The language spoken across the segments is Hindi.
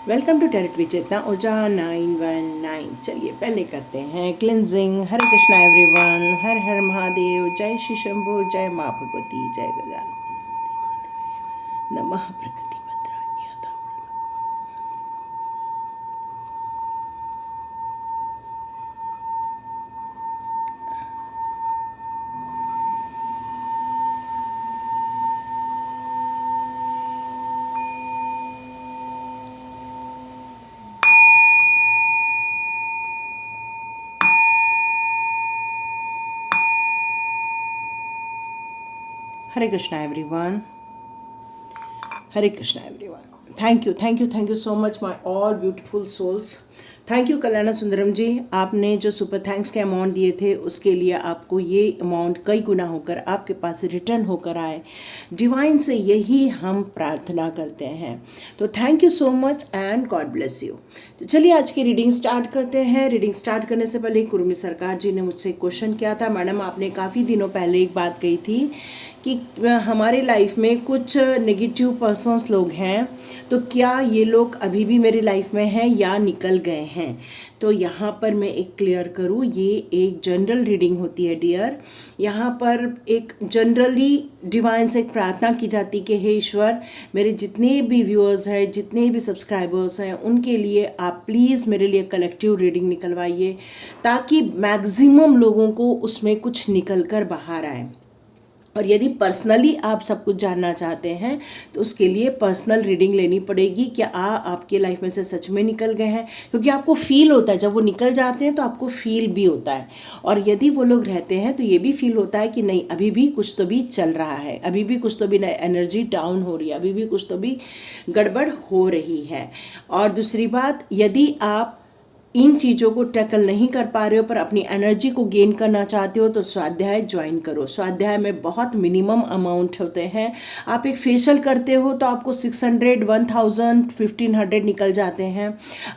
वेलकम टू टेरिट विचेतना ऊर्जा 919। चलिए पहले करते हैं क्लिनजिंग। हरे कृष्णा एवरीवन, हर हर महादेव, जय श्री शंभू, जय माँ भगवती, जय गजानन, नमः प्रकृति भद्राण्य। Hare Krishna everyone, Hare Krishna everyone. Thank you so much my all beautiful souls. Thank you Kalyana Sundaram जी, आपने जो सुपर थैंक्स के अमाउंट दिए थे उसके लिए आपको ये अमाउंट कई गुना होकर आपके पास रिटर्न होकर आए। डिवाइन से यही हम प्रार्थना करते हैं। तो thank you so much and God bless you. तो चलिए आज की रीडिंग स्टार्ट करते हैं। रीडिंग स्टार्ट करने से पहले कुर्मी सरकार जी ने मुझसे क्वेश्चन किया था, मैडम आपने काफ़ी दिनों पहले एक बात कही थी कि हमारे लाइफ में कुछ नेगेटिव पर्सन्स लोग हैं, तो क्या ये लोग अभी भी मेरी लाइफ में हैं या निकल गए हैं। तो यहाँ पर मैं एक क्लियर करूँ, ये एक जनरल रीडिंग होती है डियर। यहाँ पर एक जनरली डिवाइन से एक प्रार्थना की जाती कि हे ईश्वर, मेरे जितने भी व्यूअर्स हैं, जितने भी सब्सक्राइबर्स हैं, उनके लिए आप प्लीज़ मेरे लिए कलेक्टिव रीडिंग निकलवाइए ताकि मैक्सिमम लोगों को उसमें कुछ निकल कर बाहर आए। और यदि पर्सनली आप सब कुछ जानना चाहते हैं तो उसके लिए पर्सनल रीडिंग लेनी पड़ेगी। क्या आपके लाइफ में से सच में निकल गए हैं, क्योंकि आपको फील होता है जब वो निकल जाते हैं तो आपको फील भी होता है। और यदि वो लोग रहते हैं तो ये भी फील होता है कि नहीं, अभी भी कुछ तो भी चल रहा है, अभी भी कुछ तो भी एनर्जी डाउन हो रही है, अभी भी कुछ तो भी गड़बड़ हो रही है। और दूसरी बात, यदि आप इन चीज़ों को टैकल नहीं कर पा रहे हो पर अपनी एनर्जी को गेन करना चाहते हो तो स्वाध्याय ज्वाइन करो। स्वाध्याय में बहुत मिनिमम अमाउंट होते हैं। आप एक फेशियल करते हो तो आपको 600, 1000, 1500 निकल जाते हैं।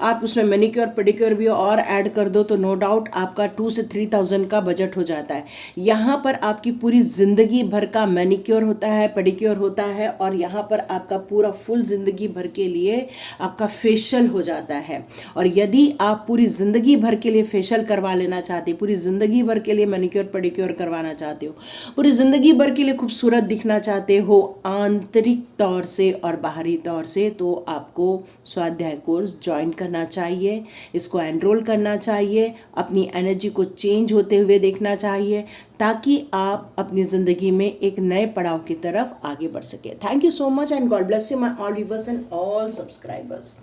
आप उसमें मैनिक्योर पेडिक्योर भी और ऐड कर दो तो नो डाउट आपका 2 से 3000 का बजट हो जाता है। यहाँ पर आपकी पूरी ज़िंदगी भर का मैनिक्योर होता है, पेडिक्योर होता है, और यहाँ पर आपका पूरा फुल ज़िंदगी भर के लिए आपका फेशियल हो जाता है। और यदि आप पूरी ज़िंदगी भर के लिए फेशियल करवा लेना चाहते हो, पूरी ज़िंदगी भर के लिए मैनिक्योर पेडिक्योर करवाना चाहते हो, पूरी ज़िंदगी भर के लिए खूबसूरत दिखना चाहते हो आंतरिक तौर से और बाहरी तौर से, तो आपको स्वाध्याय कोर्स ज्वाइन करना चाहिए, इसको एनरोल करना चाहिए, अपनी एनर्जी को चेंज होते हुए देखना चाहिए ताकि आप अपनी ज़िंदगी में एक नए पड़ाव की तरफ आगे बढ़ सके। Thank you so much and God bless you my all viewers and all subscribers.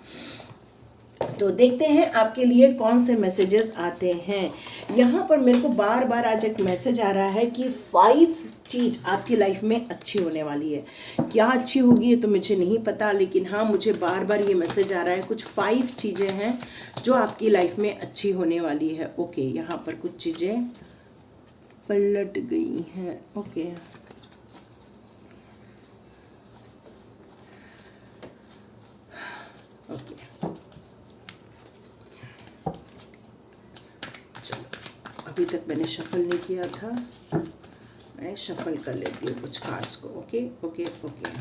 तो देखते हैं आपके लिए कौन से मैसेजेस आते हैं। यहाँ पर मेरे को बार बार आज एक मैसेज आ रहा है कि 5 चीज़ आपकी लाइफ में अच्छी होने वाली है। क्या अच्छी होगी ये तो मुझे नहीं पता, लेकिन हाँ मुझे बार बार ये मैसेज आ रहा है कुछ 5 चीज़ें हैं जो आपकी लाइफ में अच्छी होने वाली है। ओके, यहाँ पर कुछ चीज़ें पलट गई हैं। ओके, ओके, अभी तक मैंने शफल नहीं किया था, मैं शफल कर लेती हूँ कुछ कार्ड्स को। ओके ओके ओके,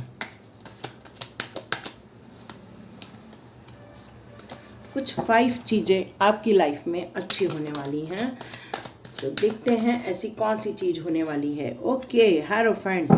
कुछ 5 चीज़ें आपकी लाइफ में अच्छी होने वाली हैं। तो देखते हैं ऐसी कौन सी चीज़ होने वाली है। ओके, हेरोफेंट,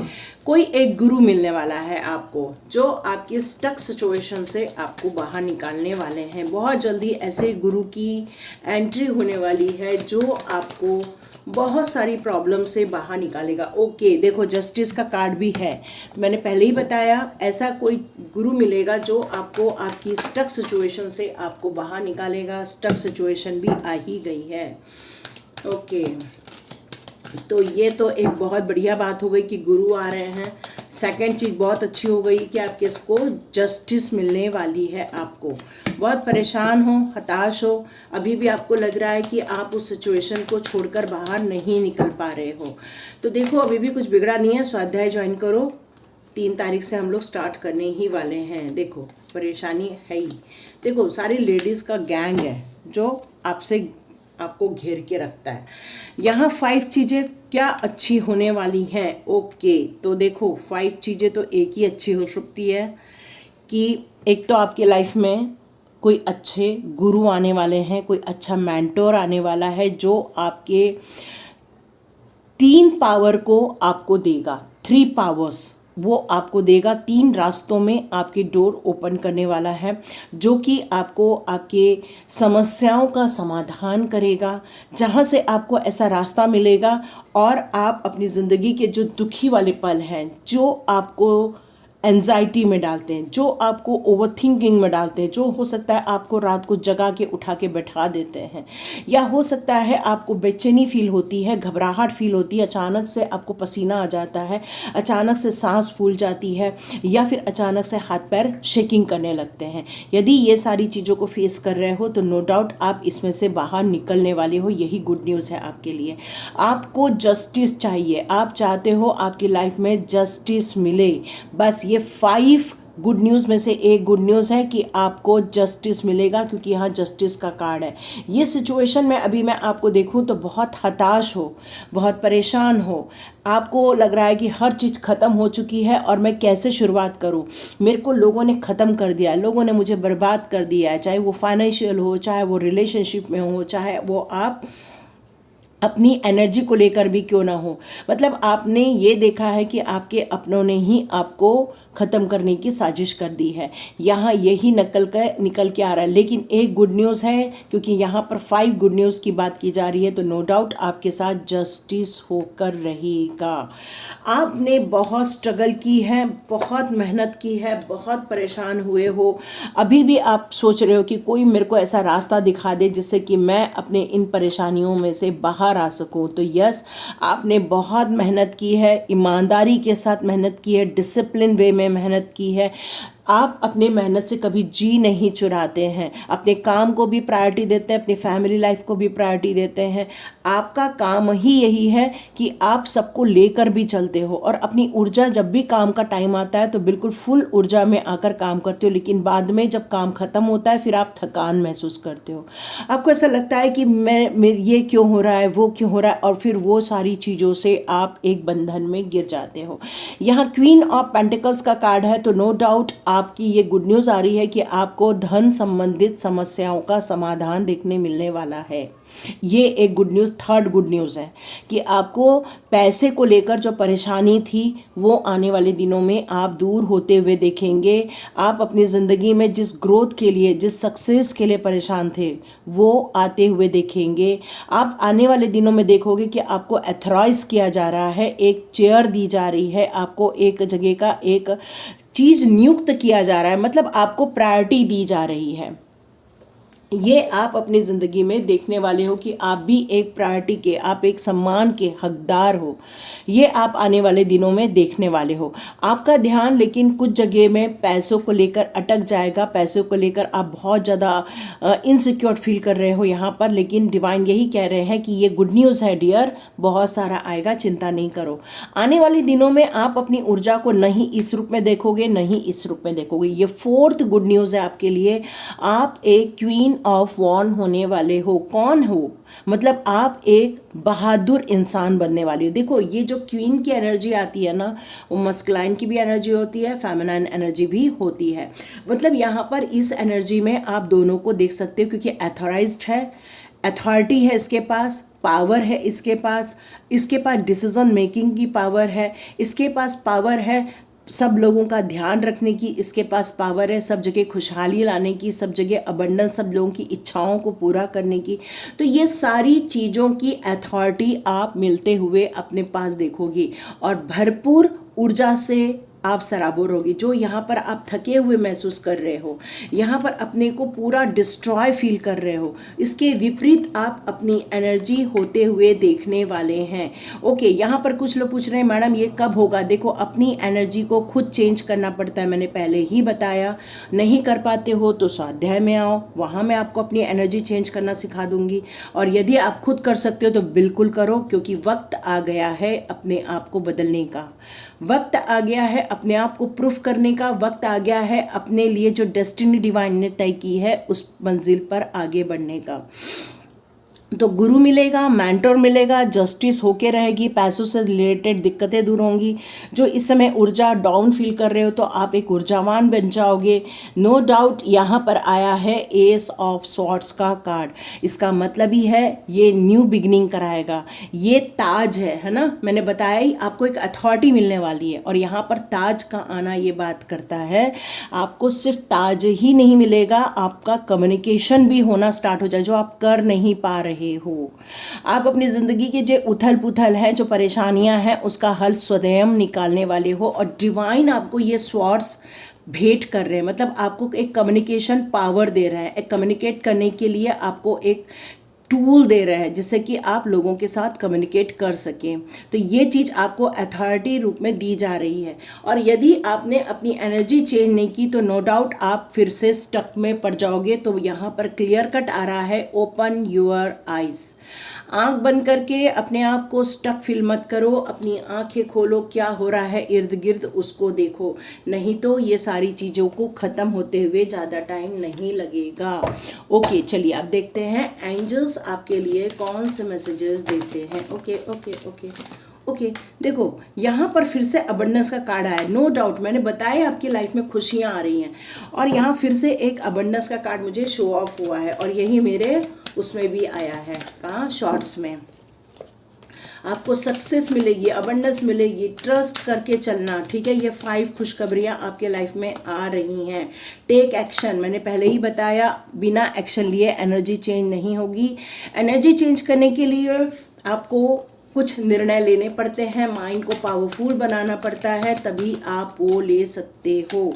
कोई एक गुरु मिलने वाला है आपको जो आपकी स्टक सिचुएशन से आपको बाहर निकालने वाले हैं। बहुत जल्दी ऐसे गुरु की एंट्री होने वाली है जो आपको बहुत सारी प्रॉब्लम से बाहर निकालेगा। ओके, देखो जस्टिस का कार्ड भी है। मैंने पहले ही बताया ऐसा कोई गुरु मिलेगा जो आपको आपकी स्टक सिचुएशन से आपको बाहर निकालेगा। स्टक सिचुएशन भी आ ही गई है। ओके, तो ये तो एक बहुत बढ़िया बात हो गई कि गुरु आ रहे हैं। सेकंड चीज़ बहुत अच्छी हो गई कि आपके इसको जस्टिस मिलने वाली है। आपको बहुत परेशान हो, हताश हो, अभी भी आपको लग रहा है कि आप उस सिचुएशन को छोड़कर बाहर नहीं निकल पा रहे हो, तो देखो अभी भी कुछ बिगड़ा नहीं है। स्वाध्याय ज्वाइन करो, 3 तारीख से हम लोग स्टार्ट करने ही वाले हैं। देखो परेशानी है ही, देखो सारी लेडीज़ का गैंग है जो आपको घेर के रखता है। यहाँ 5 चीज़ें क्या अच्छी होने वाली हैं। ओके, तो देखो 5 चीज़ें तो एक ही अच्छी हो सकती है कि एक तो आपकी लाइफ में कोई अच्छे गुरु आने वाले हैं, कोई अच्छा मेंटोर आने वाला है जो आपके 3 पावर को आपको देगा, 3 पावर्स वो आपको देगा। 3 रास्तों में आपके डोर ओपन करने वाला है, जो कि आपको आपके समस्याओं का समाधान करेगा, जहाँ से आपको ऐसा रास्ता मिलेगा और आप अपनी ज़िंदगी के जो दुखी वाले पल हैं, जो आपको एंजाइटी में डालते हैं, जो आपको ओवर थिंकिंग में डालते हैं, जो हो सकता है आपको रात को जगा के उठा के बैठा देते हैं, या हो सकता है आपको बेचैनी फील होती है, घबराहट फील होती है, अचानक से आपको पसीना आ जाता है, अचानक से सांस फूल जाती है, या फिर अचानक से हाथ पैर शेकिंग करने लगते हैं। यदि ये सारी चीज़ों को फेस कर रहे हो तो नो डाउट आप इसमें से बाहर निकलने वाले हो। यही गुड न्यूज़ है आपके लिए। आपको जस्टिस चाहिए, आप चाहते हो आपकी लाइफ में जस्टिस मिले। बस ये 5 गुड न्यूज़ में से एक गुड न्यूज़ है कि आपको जस्टिस मिलेगा, क्योंकि यहाँ जस्टिस का कार्ड है। ये सिचुएशन में अभी मैं आपको देखूँ तो बहुत हताश हो, बहुत परेशान हो, आपको लग रहा है कि हर चीज़ ख़त्म हो चुकी है और मैं कैसे शुरुआत करूं, मेरे को लोगों ने ख़त्म कर दिया है, लोगों ने मुझे बर्बाद कर दिया है, चाहे वो फाइनेंशियल हो, चाहे वो रिलेशनशिप में हो, चाहे वो आप अपनी एनर्जी को लेकर भी क्यों ना हो। मतलब आपने ये देखा है कि आपके अपनों ने ही आपको ख़त्म करने की साजिश कर दी है। यहाँ यही निकल के आ रहा है। लेकिन एक गुड न्यूज़ है, क्योंकि यहाँ पर 5 गुड न्यूज़ की बात की जा रही है, तो नो डाउट आपके साथ जस्टिस होकर रहेगा। आपने बहुत स्ट्रगल की है, बहुत मेहनत की है, बहुत परेशान हुए हो, अभी भी आप सोच रहे हो कि कोई मेरे को ऐसा रास्ता दिखा दे जिससे कि मैं अपने इन परेशानियों में से बाहर आ सकूं। तो यस, आपने बहुत मेहनत की है, ईमानदारी के साथ मेहनत की है, डिसिप्लिन वे में मेहनत की है। आप अपने मेहनत से कभी जी नहीं चुराते हैं, अपने काम को भी प्रायोरिटी देते हैं, अपनी फैमिली लाइफ को भी प्रायोरिटी देते हैं। आपका काम ही यही है कि आप सबको लेकर भी चलते हो, और अपनी ऊर्जा जब भी काम का टाइम आता है तो बिल्कुल फुल ऊर्जा में आकर काम करते हो। लेकिन बाद में जब काम ख़त्म होता है फिर आप थकान महसूस करते हो, आपको ऐसा लगता है कि मैं ये क्यों हो रहा है, वो क्यों हो रहा है, और फिर वो सारी चीज़ों से आप एक बंधन में गिर जाते हो। यहाँ क्वीन ऑफ पेंटिकल्स का कार्ड है, तो नो डाउट आपकी ये गुड न्यूज़ आ रही है कि आपको धन संबंधित समस्याओं का समाधान देखने मिलने वाला है। ये एक good news, 3rd good news है कि आपको पैसे को लेकर जो परेशानी थी वो आने वाले दिनों में आप दूर होते हुए देखेंगे। आप अपनी ज़िंदगी में जिस ग्रोथ के लिए, जिस सक्सेस के लिए परेशान थे वो आते हुए देखेंगे। आप आने वाले दिनों में देखोगे कि आपको एथराइज किया जा रहा है, एक चेयर दी जा रही है, आपको एक जगह का एक चीज़ नियुक्त किया जा रहा है, मतलब आपको प्रायोरिटी दी जा रही है। ये आप अपनी ज़िंदगी में देखने वाले हो कि आप भी एक प्रायोरिटी के, आप एक सम्मान के हकदार हो। ये आप आने वाले दिनों में देखने वाले हो। आपका ध्यान लेकिन कुछ जगह में पैसों को लेकर अटक जाएगा, पैसों को लेकर आप बहुत ज़्यादा इनसिक्योर फील कर रहे हो यहाँ पर। लेकिन डिवाइन यही कह रहे हैं कि ये गुड न्यूज़ है डियर, बहुत सारा आएगा, चिंता नहीं करो। आने वाले दिनों में आप अपनी ऊर्जा को नहीं इस रूप में देखोगे, नहीं इस रूप में देखोगे। ये 4th गुड न्यूज़ है आपके लिए। आप एक क्वीन ऑफ वॉन होने वाले हो। कौन हो? मतलब आप एक बहादुर इंसान बनने वाले हो। देखो, ये जो क्वीन की एनर्जी आती है ना, वो मस्कुलाइन की भी एनर्जी होती है, फेमिनाइन एनर्जी भी होती है। मतलब यहाँ पर इस एनर्जी में आप दोनों को देख सकते हो, क्योंकि अथॉराइज्ड है, अथॉरिटी है इसके पास, पावर है इसके पास डिसीजन मेकिंग की पावर है, इसके पास पावर है सब लोगों का ध्यान रखने की, इसके पास पावर है सब जगह खुशहाली लाने की, सब जगह अबंडेंस, सब लोगों की इच्छाओं को पूरा करने की। तो ये सारी चीज़ों की अथॉरिटी आप मिलते हुए अपने पास देखोगी, और भरपूर ऊर्जा से आप सराबोर होगी। जो यहाँ पर आप थके हुए महसूस कर रहे हो, यहाँ पर अपने को पूरा डिस्ट्रॉय फील कर रहे हो, इसके विपरीत आप अपनी एनर्जी होते हुए देखने वाले हैं। ओके, यहाँ पर कुछ लोग पूछ रहे हैं मैडम ये कब होगा। देखो, अपनी एनर्जी को खुद चेंज करना पड़ता है, मैंने पहले ही बताया। नहीं कर पाते हो तो स्वाध्याय में आओ, वहाँ मैं आपको अपनी एनर्जी चेंज करना सिखा दूंगी। और यदि आप खुद कर सकते हो तो बिल्कुल करो, क्योंकि वक्त आ गया है अपने आप को बदलने का, वक्त आ गया है अपने आप को प्रूफ करने का, वक्त आ गया है अपने लिए जो डेस्टिनी डिवाइन ने तय की है उस मंजिल पर आगे बढ़ने का। तो गुरु मिलेगा, मेंटोर मिलेगा, जस्टिस होके रहेगी, पैसों से रिलेटेड दिक्कतें दूर होंगी। जो इस समय ऊर्जा डाउन फील कर रहे हो तो आप एक ऊर्जावान बन जाओगे। नो डाउट यहाँ पर आया है एस ऑफ स्वॉर्ड्स का कार्ड। इसका मतलब ही है ये न्यू बिगिनिंग कराएगा। ये ताज है ना, मैंने बताया ही आपको एक अथॉरिटी मिलने वाली है। और यहाँ पर ताज का आना ये बात करता है आपको सिर्फ ताज ही नहीं मिलेगा, आपका कम्युनिकेशन भी होना स्टार्ट हो जाए जो आप कर नहीं पा रहे हो। आप अपनी ज़िंदगी के जो उथल पुथल है, जो परेशानियां हैं, उसका हल स्वयं निकालने वाले हो। और डिवाइन आपको ये स्वॉर्ड्स भेंट कर रहे हैं, मतलब आपको एक कम्युनिकेशन पावर दे रहा है। एक कम्युनिकेट करने के लिए आपको एक टूल दे रहा है जिससे कि आप लोगों के साथ कम्युनिकेट कर सकें। तो ये चीज़ आपको अथॉरिटी रूप में दी जा रही है। और यदि आपने अपनी एनर्जी चेंज नहीं की तो नो डाउट आप फिर से स्टक में पड़ जाओगे। तो यहाँ पर क्लियर कट आ रहा है, ओपन योर आइज। आंख बंद करके अपने आप को स्टक फील मत करो, अपनी आंखें खोलो, क्या हो रहा है इर्द गिर्द उसको देखो। नहीं तो ये सारी चीज़ों को ख़त्म होते हुए ज़्यादा टाइम नहीं लगेगा। ओके, चलिए अब देखते हैं एंजल्स आपके लिए कौन से मैसेजेस देते हैं। ओके ओके ओके ओके, देखो यहाँ पर फिर से अबंडेंस का कार्ड आया। नो डाउट मैंने बताया आपकी लाइफ में खुशियाँ आ रही हैं। और यहाँ फिर से एक अबंडेंस का कार्ड मुझे शो ऑफ हुआ है और यही मेरे उसमें भी आया है, कहाँ, शॉर्ट्स में। आपको सक्सेस मिलेगी, अबंडेंस मिलेगी, ट्रस्ट करके चलना, ठीक है। ये 5 खुशखबरियाँ आपके लाइफ में आ रही हैं। टेक एक्शन, मैंने पहले ही बताया, बिना एक्शन लिए एनर्जी चेंज नहीं होगी। एनर्जी चेंज करने के लिए आपको कुछ निर्णय लेने पड़ते हैं, माइंड को पावरफुल बनाना पड़ता है, तभी आप वो ले सकते हो,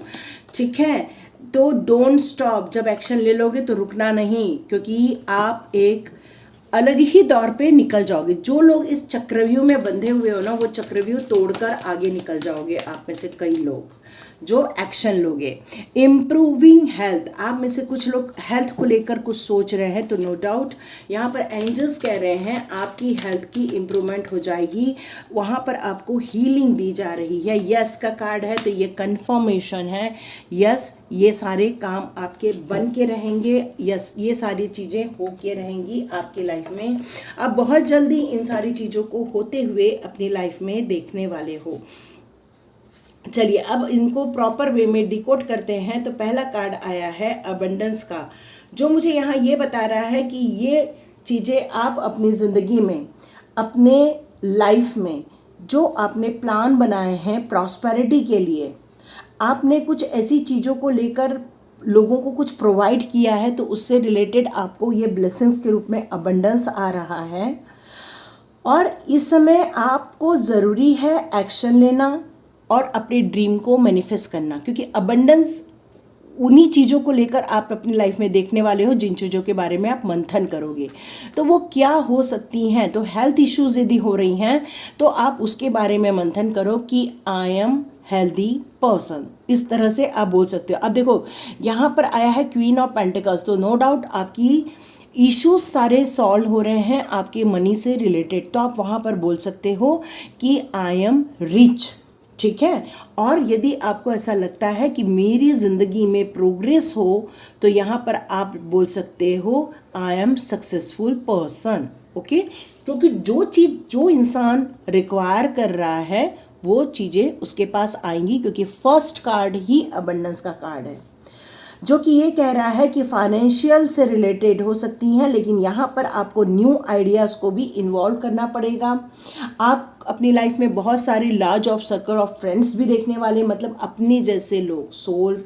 ठीक है। तो डोंट स्टॉप, जब एक्शन ले लोगे तो रुकना नहीं, क्योंकि आप एक अलग ही दौर पे निकल जाओगे। जो लोग इस चक्रव्यूह में बंधे हुए हो ना, वो चक्रव्यूह तोड़कर आगे निकल जाओगे। आप में से कई लोग जो एक्शन लोगे। इम्प्रूविंग हेल्थ, आप में से कुछ लोग हेल्थ को लेकर कुछ सोच रहे हैं, तो नो डाउट यहाँ पर एंजल्स कह रहे हैं आपकी हेल्थ की इम्प्रूवमेंट हो जाएगी। वहाँ पर आपको हीलिंग दी जा रही है। यस का कार्ड है तो ये कंफर्मेशन है। यस, ये सारे काम आपके बन के रहेंगे। यस, ये सारी चीज़ें हो के रहेंगी आपकी लाइफ में। आप बहुत जल्दी इन सारी चीज़ों को होते हुए अपनी लाइफ में देखने वाले हो। चलिए अब इनको प्रॉपर वे में डिकोड करते हैं। तो पहला कार्ड आया है अबंडेंस का, जो मुझे यहाँ ये बता रहा है कि ये चीज़ें आप अपनी ज़िंदगी में, अपने लाइफ में जो आपने प्लान बनाए हैं प्रॉस्पेरिटी के लिए, आपने कुछ ऐसी चीज़ों को लेकर लोगों को कुछ प्रोवाइड किया है, तो उससे रिलेटेड आपको ये ब्लेसिंग्स के रूप में अबंडेंस आ रहा है। और इस समय आपको ज़रूरी है एक्शन लेना और अपने ड्रीम को मैनिफेस्ट करना, क्योंकि अबंडेंस उन्हीं चीज़ों को लेकर आप अपनी लाइफ में देखने वाले हो जिन चीज़ों के बारे में आप मंथन करोगे। तो वो क्या हो सकती हैं, तो हेल्थ इश्यूज यदि हो रही हैं तो आप उसके बारे में मंथन करो कि आई एम हेल्दी पर्सन, इस तरह से आप बोल सकते हो। अब देखो यहाँ पर आया है क्वीन ऑफ पेंटिकल्स, तो नो डाउट आपकी इश्यूज सारे सॉल्व हो रहे हैं आपके मनी से रिलेटेड। तो आप वहाँ पर बोल सकते हो कि आई एम रिच, ठीक है। और यदि आपको ऐसा लगता है कि मेरी ज़िंदगी में प्रोग्रेस हो तो यहाँ पर आप बोल सकते हो I am successful person, okay. क्योंकि जो चीज़ जो इंसान रिक्वायर कर रहा है वो चीज़ें उसके पास आएंगी, क्योंकि फर्स्ट कार्ड ही अबंडेंस का कार्ड है, जो कि ये कह रहा है कि फाइनेंशियल से रिलेटेड हो सकती हैं, लेकिन यहाँ पर आपको न्यू आइडियाज़ को भी इन्वॉल्व करना पड़ेगा। आप अपनी लाइफ में बहुत सारी large of circle of friends भी देखने वाले, मतलब अपने जैसे लोग, सोल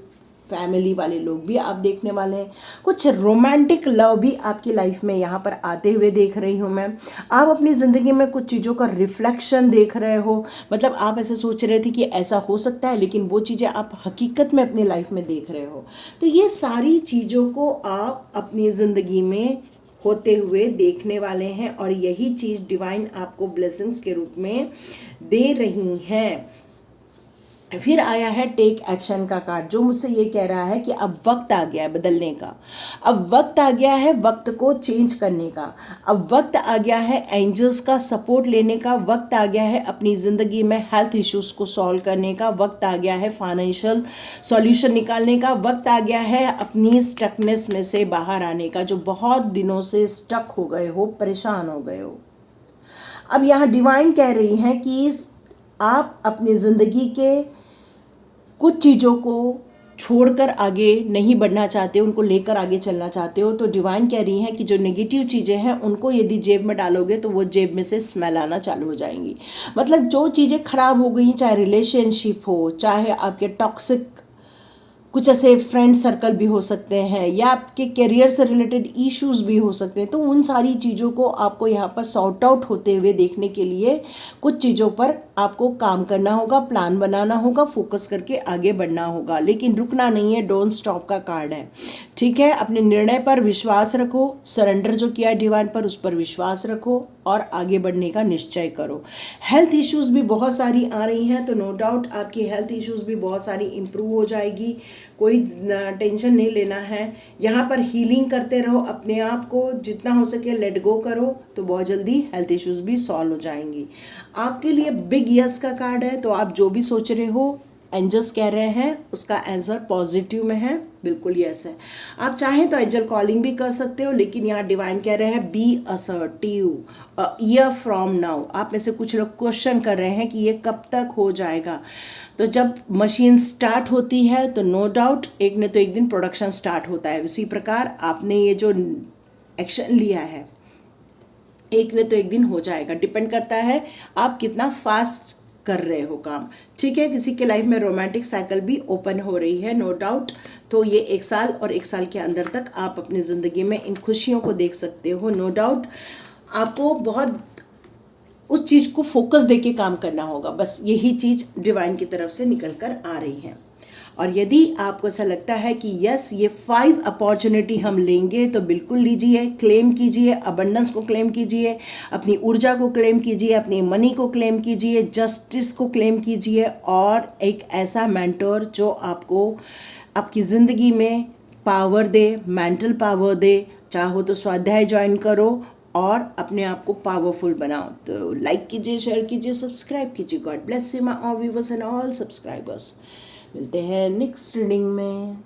फैमिली वाले लोग भी आप देखने वाले हैं। कुछ रोमांटिक लव भी आपकी लाइफ में यहाँ पर आते हुए देख रही हूँ मैं। आप अपनी ज़िंदगी में कुछ चीज़ों का रिफ्लेक्शन देख रहे हो, मतलब आप ऐसे सोच रहे थे कि ऐसा हो सकता है, लेकिन वो चीज़ें आप हकीकत में अपनी लाइफ में देख रहे हो। तो ये सारी चीज़ों को आप अपनी ज़िंदगी में होते हुए देखने वाले हैं, और यही चीज़ डिवाइन आपको ब्लेसिंग्स के रूप में दे रही हैं। फिर आया है टेक एक्शन का कार्ड, जो मुझसे ये कह रहा है कि अब वक्त आ गया है बदलने का, अब वक्त आ गया है वक्त को चेंज करने का, अब वक्त आ गया है एंजल्स का सपोर्ट लेने का, वक्त आ गया है अपनी ज़िंदगी में हेल्थ इश्यूज को सॉल्व करने का, वक्त आ गया है फाइनेंशियल सॉल्यूशन निकालने का, वक्त आ गया है अपनी स्टकनेस में से बाहर आने का, जो बहुत दिनों से स्टक हो गए हो, परेशान हो गए हो। अब यहाँ डिवाइन कह रही हैं कि आप अपनी ज़िंदगी के कुछ चीज़ों को छोड़कर आगे नहीं बढ़ना चाहते, उनको लेकर आगे चलना चाहते हो, तो डिवाइन कह रही हैं कि जो नेगेटिव चीज़ें हैं उनको यदि जेब में डालोगे तो वो जेब में से स्मेल आना चालू हो जाएंगी। मतलब जो चीज़ें खराब हो गई, चाहे रिलेशनशिप हो, चाहे आपके टॉक्सिक कुछ ऐसे फ्रेंड सर्कल भी हो सकते हैं, या आपके करियर से रिलेटेड इश्यूज भी हो सकते हैं, तो उन सारी चीज़ों को आपको यहाँ पर सॉर्ट आउट होते हुए देखने के लिए कुछ चीज़ों पर आपको काम करना होगा, प्लान बनाना होगा, फोकस करके आगे बढ़ना होगा, लेकिन रुकना नहीं है। डोंट स्टॉप का कार्ड है, ठीक है। अपने निर्णय पर विश्वास रखो, सरेंडर जो किया डिवाइन पर उस पर विश्वास रखो और आगे बढ़ने का निश्चय करो। हेल्थ इश्यूज भी बहुत सारी आ रही हैं, तो नो डाउट आपकी हेल्थ इश्यूज भी बहुत सारी इम्प्रूव हो जाएगी, कोई टेंशन नहीं लेना है। यहाँ पर हीलिंग करते रहो, अपने आप को जितना हो सके लेट गो करो, तो बहुत जल्दी हेल्थ इश्यूज भी सॉल्व हो जाएंगी। आपके लिए बिग यस का कार्ड है, तो आप जो भी सोच रहे हो एंजल्स कह रहे हैं उसका आंसर पॉजिटिव में है, बिल्कुल यस है। आप चाहें तो एंजल कॉलिंग भी कर सकते हो, लेकिन यहाँ डिवाइन कह रहे हैं be assertive year from now. आप में से कुछ लोग क्वेश्चन कर रहे हैं कि ये कब तक हो जाएगा, तो जब मशीन स्टार्ट होती है तो नो डाउट एक ने तो एक दिन प्रोडक्शन स्टार्ट होता है, उसी प्रकार आपने ये जो एक्शन लिया है एक ने तो एक दिन हो जाएगा। डिपेंड करता है आप कितना फास्ट कर रहे हो काम, ठीक है। किसी के लाइफ में रोमांटिक साइकिल भी ओपन हो रही है, नो डाउट। तो ये 1 साल और 1 साल के अंदर तक आप अपनी ज़िंदगी में इन खुशियों को देख सकते हो, नो डाउट। आपको बहुत उस चीज़ को फोकस देके काम करना होगा, बस यही चीज़ डिवाइन की तरफ से निकल कर आ रही है। और यदि आपको ऐसा लगता है कि यस ये 5 अपॉर्चुनिटी हम लेंगे, तो बिल्कुल लीजिए, क्लेम कीजिए, अबंडेंस को क्लेम कीजिए, अपनी ऊर्जा को क्लेम कीजिए, अपनी मनी को क्लेम कीजिए, जस्टिस को क्लेम कीजिए, और एक ऐसा मेंटर जो आपको आपकी ज़िंदगी में पावर दे, मेंटल पावर दे। चाहो तो स्वाध्याय ज्वाइन करो और अपने आप को पावरफुल बनाओ। तो लाइक कीजिए, शेयर कीजिए, सब्सक्राइब कीजिए। God bless you my all viewers and all subscribers. मिलते हैं नेक्स्ट रीडिंग में।